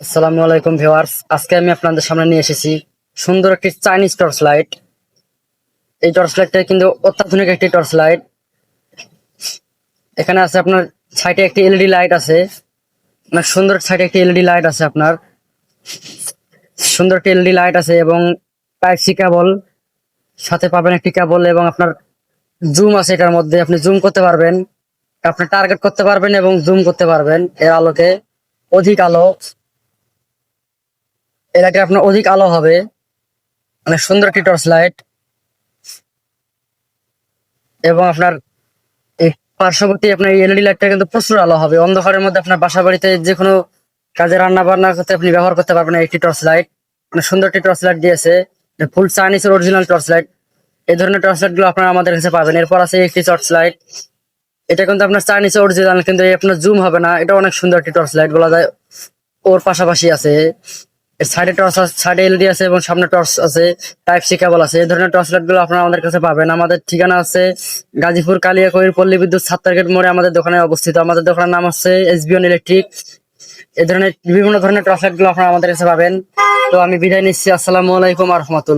আসসালামু আলাইকুম ভিউয়ার্স, আজকে আমি আপনাদের সামনে নিয়ে এসেছি সুন্দর একটি চাইনিজ টর্চ লাইট। এই টর্চ লাইটটা কিন্তু অত্যাধুনিক একটি টর্চ লাইট। এখানে আছে আপনার সাইডে একটি এলইডি লাইট আছে, অনেক সুন্দর সাইডে একটি এলইডি লাইট আছে, আপনার সুন্দর একটি এলইডি লাইট আছে এবং টাইপ সি কেবল সাথে পাবেন, একটি কেবল, এবং আপনার জুম আছে। এটার মধ্যে আপনি জুম করতে পারবেন, আপনি টার্গেট করতে পারবেন এবং জুম করতে পারবেন। এর আলোকে অধিক আলো, এর লাইটে আপনার অধিক আলো হবে। অনেক সুন্দর একটি টর্চ লাইট। এবং আপনার এই পার্শ্ববর্তী আপনার এলইডি লাইটটা কিন্তু প্রচুর আলো হবে। অন্ধকারের মধ্যে আপনার বাসা বাড়িতে যে কোনো কাজে রান্না বান্না করতে আপনি ব্যবহার করতে পারবেন একটি টর্চ লাইট। মানে সুন্দর একটি টর্চ লাইট দিয়েছে, ফুল চাইনিজের অরিজিনাল টর্চ লাইট। এই ধরনের টর্চ লাইট গুলো আপনারা আমাদের কাছে পাবেন। এরপর আছে একটি টর্চ লাইট, এটা কিন্তু আপনার চাইনিজের অরিজিনাল, কিন্তু আপনার জুম হবে না। এটা অনেক সুন্দর একটি টর্চ লাইট বলা যায়। ওর পাশাপাশি আছে এর সাইডে টর্চ, সাইডে এলইডি আছে এবং সামনে টর্চ আছে, টাইপ সি কেবল আছে। এই ধরনের টর্চ লাইট গুলো আপনারা আমাদের কাছে পাবেন। আমাদের ঠিকানা আছে গাজীপুর কালিয়াকৈর পল্লী বিদ্যুৎ সাত্তারগেট মোড়ে আমাদের দোকানে অবস্থিত। আমাদের দোকানের নাম হচ্ছে এসবিএন ইলেকট্রিক। এই ধরনের বিভিন্ন ধরনের টর্চ লাইট গুলো আপনারা আমাদের কাছে পাবেন। তো আমি বিদায় নিচ্ছি। আসসালামু আলাইকুম রহমতুল্লাহ।